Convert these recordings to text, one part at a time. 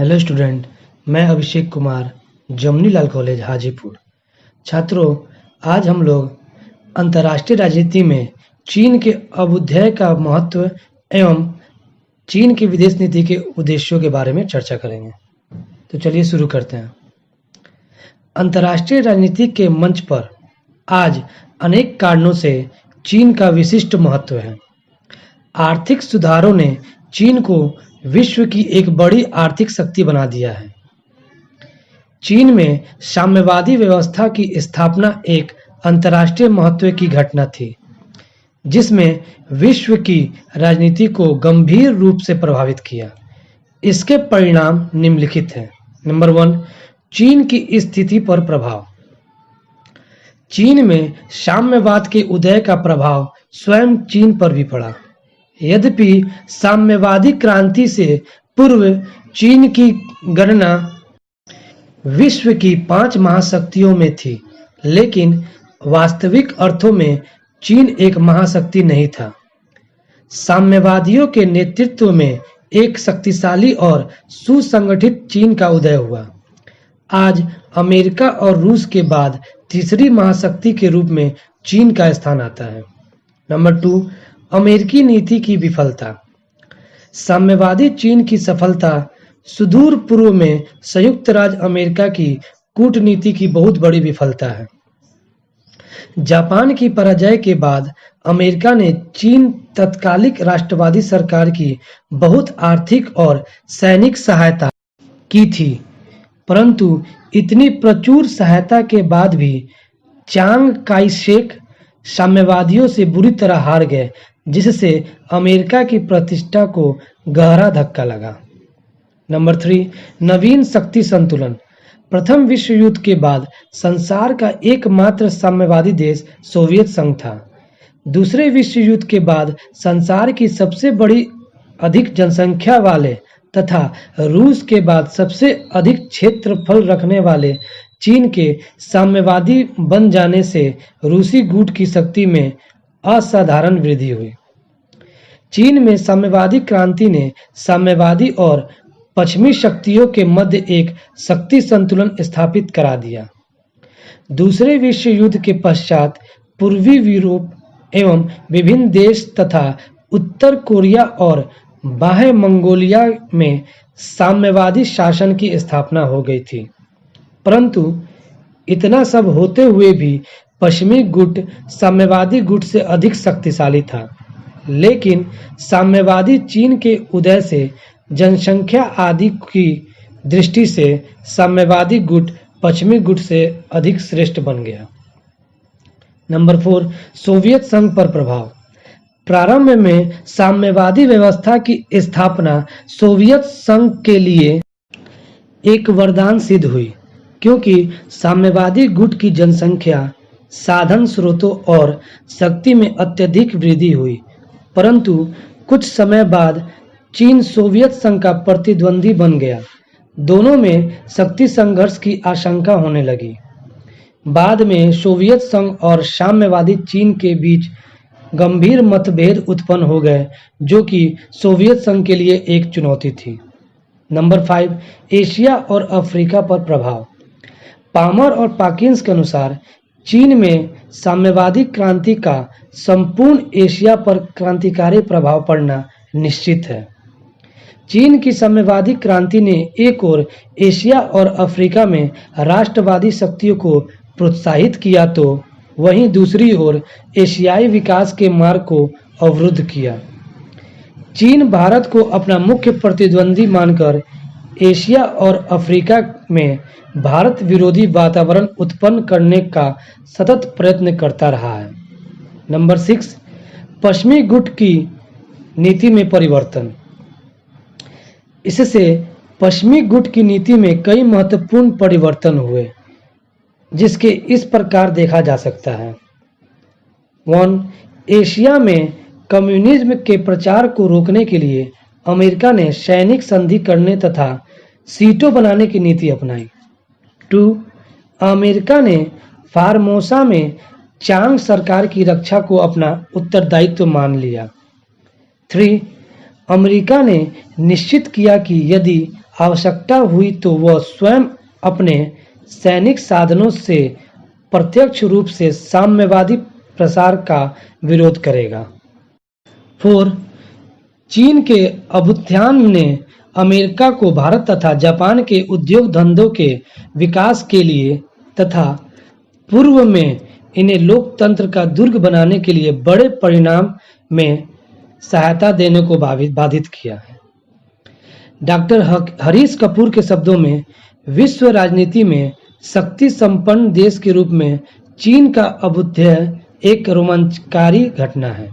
Hello student, मैं Abhishek Kumar, जमनीलाल college Hajipur. छात्रों, आज हम लोग अंतर्राष्ट्रीय राजनीति में चीन के अभ्युदय का महत्व एवं चीन की विदेश नीति के उद्देश्यों के बारे में चर्चा करेंगे। तो चलिए शुरू करते हैं। अंतर्राष्ट्रीय राजनीति के मंच पर आज अनेक कारणों से चीन का विशिष्ट महत्व है। आर्थिक सुधारों ने चीन को विश्व की एक बड़ी आर्थिक शक्ति बना दिया है। चीन में साम्यवादी व्यवस्था की स्थापना एक अंतर्राष्ट्रीय महत्व की घटना थी, जिसमें विश्व की राजनीति को गंभीर रूप से प्रभावित किया। इसके परिणाम निम्नलिखित हैं। नंबर 1, चीन की स्थिति पर प्रभाव। चीन में साम्यवाद के उदय का प्रभाव स्वयं चीन पर भी पड़ा। यद्यपि साम्यवादी क्रांति से पूर्व चीन की गणना विश्व की 5 महाशक्तियों में थी, लेकिन वास्तविक अर्थों में चीन एक महाशक्ति नहीं था। साम्यवादियों के नेतृत्व में एक शक्तिशाली और सुसंगठित चीन का उदय हुआ। आज अमेरिका और रूस के बाद तीसरी महाशक्ति के रूप में चीन का स्थान आता है। नंबर 2, अमेरिकी नीति की विफलता। साम्यवादी चीन की सफलता सुदूर पूर्व में संयुक्त राज्य अमेरिका की कूटनीति की बहुत बड़ी विफलता है। जापान की पराजय के बाद अमेरिका ने चीन तत्कालिक राष्ट्रवादी सरकार की बहुत आर्थिक और सैनिक सहायता की थी, परंतु इतनी प्रचुर सहायता के बाद भी चांग काई शेक साम्यवादियों से बुरी तरह हार गए, जिससे अमेरिका की प्रतिष्ठा को गहरा धक्का लगा। नंबर 3, नवीन शक्ति संतुलन। प्रथम विश्व युद्ध के बाद संसार का एकमात्र साम्यवादी देश सोवियत संघ था। दूसरे विश्व युद्ध के बाद संसार की सबसे बड़ी अधिक जनसंख्या वाले तथा रूस के बाद सबसे अधिक क्षेत्रफल रखने वाले चीन के साम्यवादी बन जाने से रूसी गुट की शक्ति में असाधारण वृद्धि हुई। चीन में साम्यवादी क्रांति ने साम्यवादी और पश्चिमी शक्तियों के मध्य एक शक्ति संतुलन स्थापित करा दिया। दूसरे विश्व युद्ध के पश्चात पूर्वी यूरोप एवं विभिन्न देश तथा उत्तर कोरिया और बाह्य मंगोलिया में साम्यवादी शासन की स्थापना हो गई थी, परंतु इतना सब होते हुए भी पश्चिमी गुट साम्यवादी गुट से अधिक शक्तिशाली था। लेकिन साम्यवादी चीन के उदय से जनसंख्या आदि की दृष्टि से साम्यवादी गुट पश्चिमी गुट से अधिक श्रेष्ठ बन गया। नंबर 4, सोवियत संघ पर प्रभाव। प्रारंभ में साम्यवादी व्यवस्था की स्थापना सोवियत संघ के लिए एक वरदान सिद्ध हुई, क्योंकि साम्यवादी गुट की जनसंख्या, साधन स्रोतों और शक्ति में अत्यधिक वृद्धि हुई। परंतु कुछ समय बाद चीन सोवियत संघ का प्रतिद्वंदी बन गया। दोनों में शक्ति संघर्ष की आशंका होने लगी। बाद में सोवियत संघ और साम्यवादी चीन के बीच गंभीर मतभेद उत्पन्न हो गए, जो कि सोवियत संघ के लिए एक चुनौती थी। नंबर 5, एशिया और अफ्रीका पर प्रभाव। पामर और पाकिन्स के अनुसार चीन में साम्यवादी क्रांति का संपूर्ण एशिया पर क्रांतिकारी प्रभाव पड़ना निश्चित है। चीन की साम्यवादी क्रांति ने एक ओर एशिया और अफ्रीका में राष्ट्रवादी शक्तियों को प्रोत्साहित किया, तो वहीं दूसरी ओर एशियाई विकास के मार्ग को अवरुद्ध किया। चीन भारत को अपना मुख्य प्रतिद्वंदी मानकर एशिया और अफ्रीका में भारत विरोधी वातावरण उत्पन्न करने का सतत प्रयत्न करता रहा है। नंबर 6, पश्चिमी गुट की नीति में परिवर्तन। इससे पश्चिमी गुट की नीति में कई महत्वपूर्ण परिवर्तन हुए, जिसके इस प्रकार देखा जा सकता है। 1, एशिया में कम्युनिज्म के प्रचार को रोकने के लिए अमेरिका ने सैनिक संधि करने तथा सीटों बनाने की नीति अपनाई। 2, अमेरिका ने फार्मोसा में चांग सरकार की रक्षा को अपना उत्तरदायित्व मान लिया। 3, अमेरिका ने निश्चित किया कि यदि आवश्यकता हुई तो वह स्वयं अपने सैनिक साधनों से प्रत्यक्ष रूप से साम्यवादी प्रसार का विरोध करेगा। 4. चीन के अभ्युत्थान ने अमेरिका को भारत तथा जापान के उद्योग धंधों के विकास के लिए तथा पूर्व में इन्हें लोकतंत्र का दुर्ग बनाने के लिए बड़े परिमाण में सहायता देने को बाधित किया है। डॉक्टर हरीश कपूर के शब्दों में, विश्व राजनीति में शक्ति संपन्न देश के रूप में चीन का अभ्युदय एक रोमांचकारी घटना है।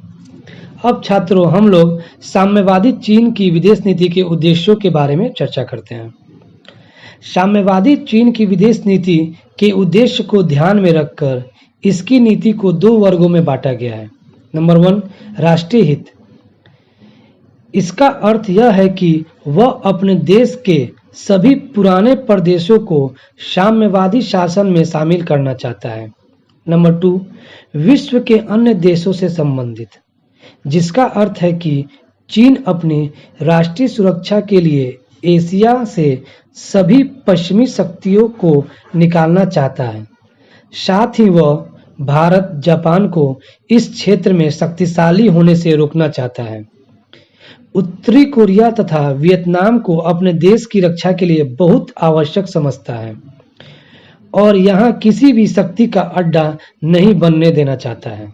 अब छात्रों, हम लोग साम्यवादी चीन की विदेश नीति के उद्देश्यों के बारे में चर्चा करते हैं। साम्यवादी चीन की विदेश नीति के उद्देश्य को ध्यान में रखकर इसकी नीति को 2 वर्गों में बांटा गया है। नंबर 1, राष्ट्रीय हित। इसका अर्थ यह है कि वह अपने देश के सभी पुराने प्रदेशों को साम्यवादी शासन में शामिल करना चाहता है। नंबर 2, विश्व के अन्य देशों से संबंधित, जिसका अर्थ है कि चीन अपनी राष्ट्रीय सुरक्षा के लिए एशिया से सभी पश्चिमी शक्तियों को निकालना चाहता है। साथ ही वह भारत, जापान को इस क्षेत्र में शक्तिशाली होने से रोकना चाहता है। उत्तरी कोरिया तथा वियतनाम को अपने देश की रक्षा के लिए बहुत आवश्यक समझता है और यहाँ किसी भी शक्ति का अड्डा नहीं बनने देना चाहता है।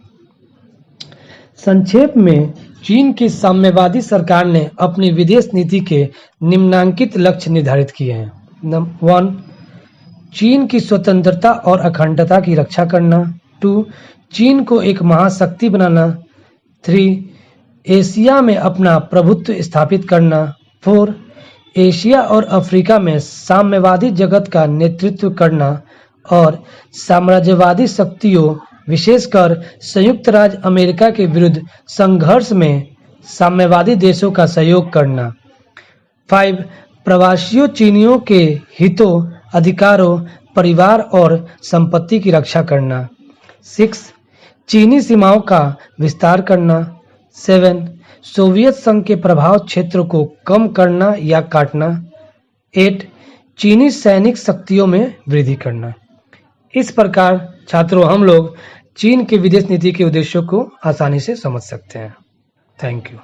संक्षेप में, चीन की साम्यवादी सरकार ने अपनी विदेश नीति के निम्नलिखित लक्ष्य निर्धारित किए हैं। नंबर 1, चीन की स्वतंत्रता और अखंडता की रक्षा करना। 2, चीन को एक महाशक्ति बनाना। 3, एशिया में अपना प्रभुत्व स्थापित करना। 4, एशिया और अफ्रीका में साम्यवादी जगत का नेतृत्व करना और साम्राज्यवादी शक्तियों, विशेषकर संयुक्त राज्य अमेरिका के विरुद्ध संघर्ष में साम्यवादी देशों का सहयोग करना। 5, प्रवासियों चीनियों के हितों, अधिकारों, परिवार और संपत्ति की रक्षा करना। 6, चीनी सीमाओं का विस्तार करना। 7, सोवियत संघ के प्रभाव क्षेत्र को कम करना या काटना। 8, चीनी सैनिक शक्तियों में वृद्धि करना। इस प्रकार छात्रों, हम लोग चीन के विदेश नीति के उद्देश्यों को आसानी से समझ सकते हैं। Thank you.